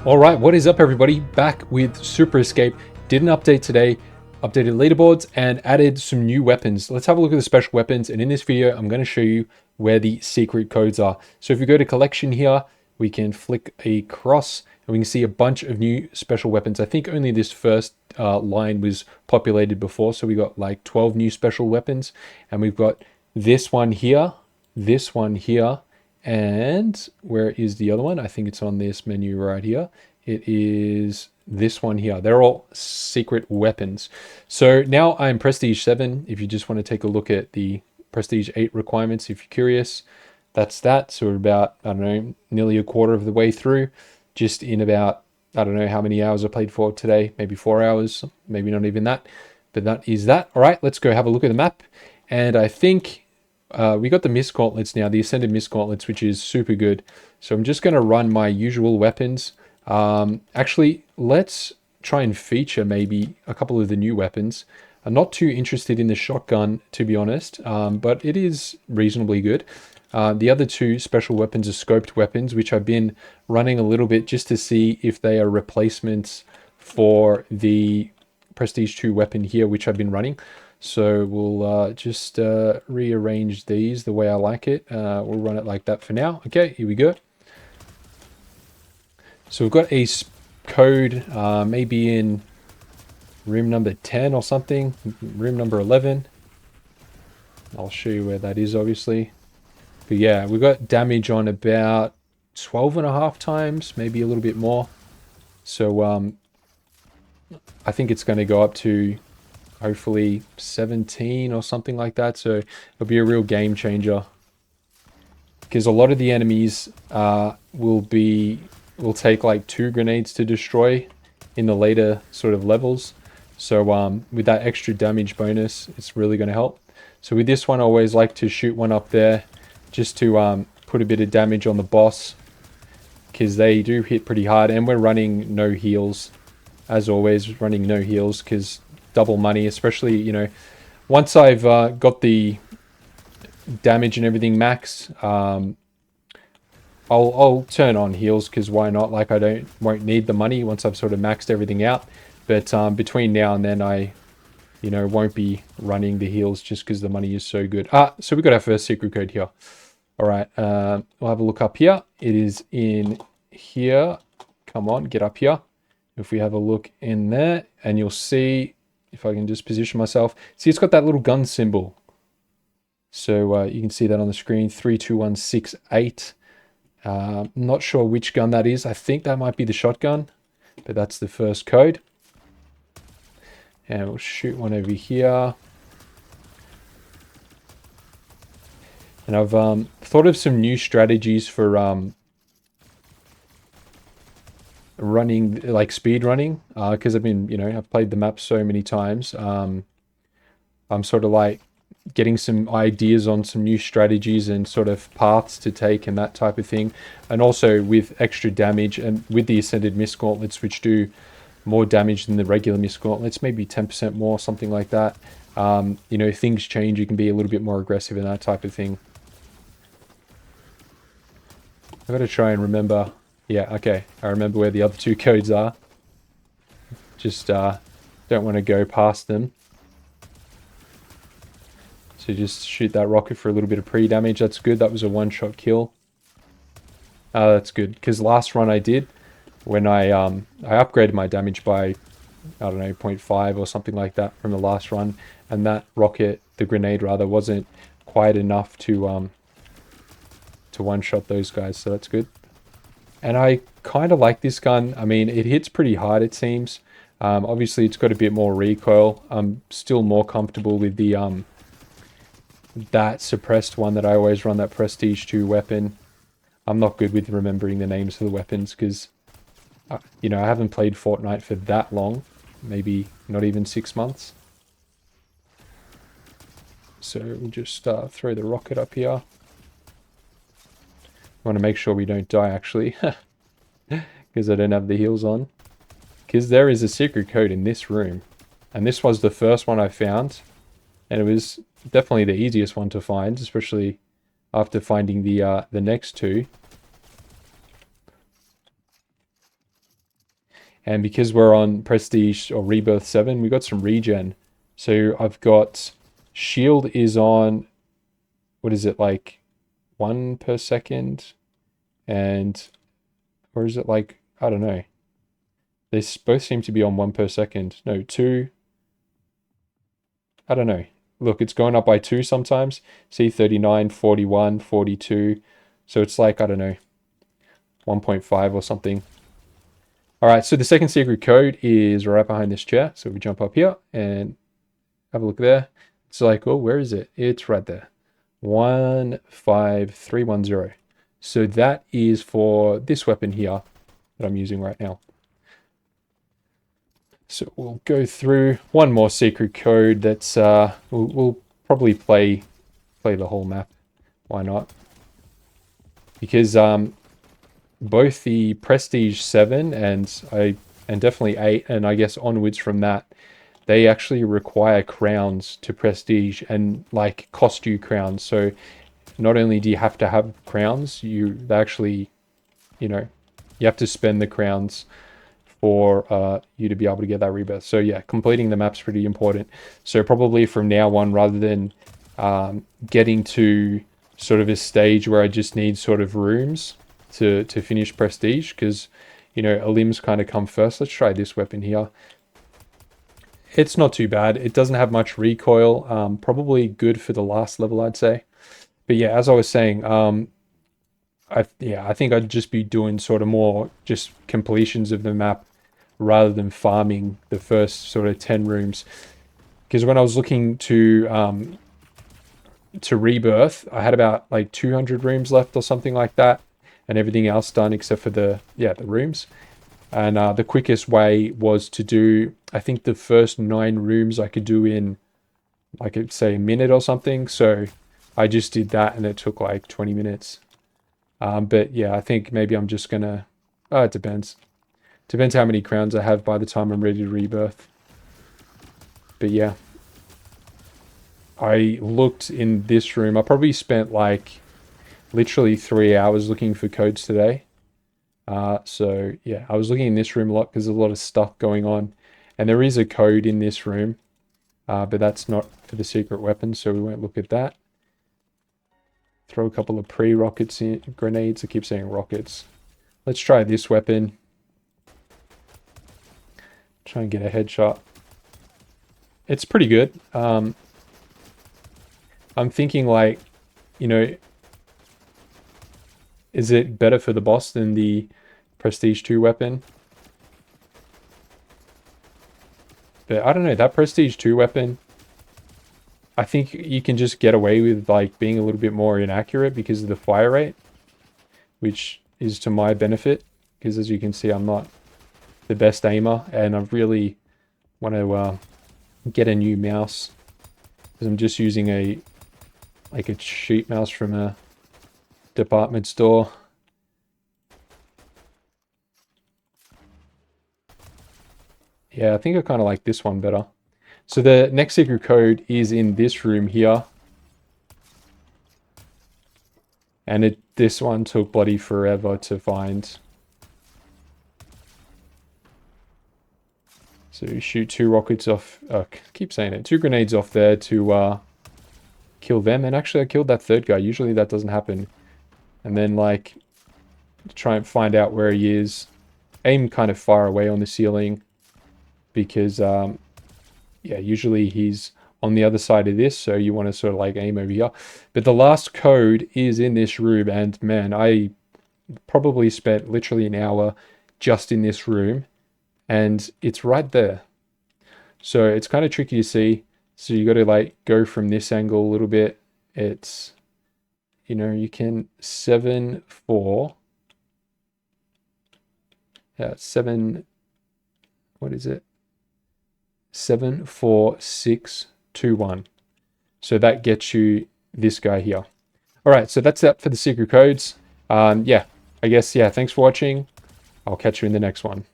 Alright, what is up everybody? Back with Super Escape. Did an update today, updated leaderboards and added some new weapons. Let's have a look at the special weapons, and in this video I'm going to show you where the secret codes are. So if we go to collection here, we can flick across and we can see a bunch of new special weapons. I think only this first line was populated before, so we got like 12 new special weapons, and we've got this one here, and where is the other one? I think it's on this menu right here. It is this one here. They're all secret weapons. So now I'm Prestige 7. If you just want to take a look at the Prestige 8 requirements, if you're curious, that's that. So we're about, I don't know, nearly a quarter of the way through. Just in about, I don't know how many hours I played for today. Maybe 4 hours, maybe not even that. But that is that. All right, let's go have a look at the map. And I think we got the Mist Gauntlets now, the Ascended Mist Gauntlets, which is super good. So I'm just going to run my usual weapons. Actually, let's try and feature maybe a couple of the new weapons. I'm not too interested in the shotgun, to be honest, but it is reasonably good. The other two special weapons are scoped weapons, which I've been running a little bit just to see if they are replacements for the Prestige 2 weapon here, which I've been running. So we'll just rearrange these the way I like it. We'll run it like that for now. Okay, here we go. So we've got a code maybe in room number 10 or something, room number 11. I'll show you where that is, obviously. But yeah, we've got damage on about 12.5 times, maybe a little bit more. So I think it's going to go up to hopefully 17 or something like that. So it'll be a real game changer, because a lot of the enemies will take like 2 grenades to destroy in the later sort of levels. So with that extra damage bonus, it's really going to help. So with this one, I always like to shoot one up there just to put a bit of damage on the boss, because they do hit pretty hard. And we're running no heals, as always, running no heals, because double money, especially, you know, once I've got the damage and everything max, I'll turn on heals, because why not? Like, I won't need the money once I've sort of maxed everything out. But between now and then, I won't be running the heals just because the money is so good. So we got our first secret code here. All right, we'll have a look up here. It is in here. Come on, get up here. If we have a look in there, and you'll see, if I can just position myself, see it's got that little gun symbol. So you can see that on the screen, 32168. Not sure which gun that is. I think that might be the shotgun, but that's the first code. And we'll shoot one over here. And I've thought of some new strategies for running, like speed running, because I've been, I've played the map so many times. I'm sort of like getting some ideas on some new strategies and sort of paths to take and that type of thing. And also with extra damage, and with the Ascended Mist Gauntlets, which do more damage than the regular Mist Gauntlets, maybe 10% more, something like that. Things change, you can be a little bit more aggressive and that type of thing. I've got to try and remember. Yeah, okay, I remember where the other 2 codes are. Just don't want to go past them. So just shoot that rocket for a little bit of pre-damage. That's good. That was a one-shot kill. That's good, because last run I did, when I upgraded my damage by, I don't know, 0.5 or something like that from the last run, and that rocket, the grenade rather, wasn't quite enough to one-shot those guys, so that's good. And I kind of like this gun. I mean, it hits pretty hard, it seems. Obviously, it's got a bit more recoil. I'm still more comfortable with the that suppressed one that I always run, that Prestige 2 weapon. I'm not good with remembering the names of the weapons, because I haven't played Fortnite for that long, maybe not even 6 months. So we'll just throw the rocket up here. I want to make sure we don't die, actually, because I don't have the heals on. Because there is a secret code in this room, and this was the first one I found, and it was definitely the easiest one to find, especially after finding the next 2. And because we're on Prestige or Rebirth 7, we got some regen. So I've got shield is on, what is it, like 1 per second? And, or is it like, I don't know. They both seem to be on 1 per second. No, 2. I don't know. Look, it's going up by 2 sometimes. See, 39, 41, 42. So it's like, I don't know, 1.5 or something. All right, so the second secret code is right behind this chair. So we jump up here and have a look there. It's like, oh, where is it? It's right there. 15310. So that is for this weapon here that I'm using right now. So we'll go through one more secret code that's we'll probably play the whole map. Why not? Because both the Prestige 7 and definitely 8 and I guess onwards from that, they actually require crowns to Prestige and like cost you crowns. So not only do you have to have crowns, they actually, you know, you have to spend the crowns for you to be able to get that rebirth. So yeah, completing the map's pretty important. So probably from now on, rather than getting to sort of a stage where I just need sort of rooms to finish prestige, because you know elims kind of come first. Let's try this weapon here. It's not too bad. It doesn't have much recoil. Probably good for the last level, I'd say. But yeah, as I was saying, I think I'd just be doing sort of more just completions of the map rather than farming the first sort of 10 rooms. Because when I was looking to Rebirth, I had about like 200 rooms left or something like that, and everything else done except for the rooms. And the quickest way was to do, I think the first 9 rooms I could do in, I could say a minute or something. So I just did that and it took like 20 minutes. But yeah, I think maybe I'm just gonna, it depends. Depends how many crowns I have by the time I'm ready to rebirth. But yeah. I looked in this room. I probably spent like literally 3 hours looking for codes today. So yeah, I was looking in this room a lot because there's a lot of stuff going on. And there is a code in this room, but that's not for the secret weapon, so we won't look at that. Throw a couple of pre-rockets in, grenades. I keep saying rockets. Let's try this weapon. Try and get a headshot. It's pretty good. I'm thinking like, you know, is it better for the boss than the Prestige 2 weapon? But I don't know, that Prestige 2 weapon, I think you can just get away with like being a little bit more inaccurate because of the fire rate, which is to my benefit, because as you can see, I'm not the best aimer, and I really want to get a new mouse, because I'm just using a cheap mouse from a department store. Yeah, I think I kind of like this one better. So the next secret code is in this room here. And this one took bloody forever to find. So you shoot 2 rockets off, I keep saying it, 2 grenades off there to kill them. And actually I killed that third guy. Usually that doesn't happen. And then like, try and find out where he is. Aim kind of far away on the ceiling. Because, yeah, usually he's on the other side of this, so you want to sort of like aim over here. But the last code is in this room, and man, I probably spent literally an hour just in this room, and it's right there. So it's kind of tricky to see. So you got to like go from this angle a little bit. It's, you know, you can 7, 4. Yeah, 7, what is it? 7, 4, 6, 2, 1. So that gets you this guy here. All right, so that's that for the secret codes. Yeah, I guess, yeah, thanks for watching. I'll catch you in the next one.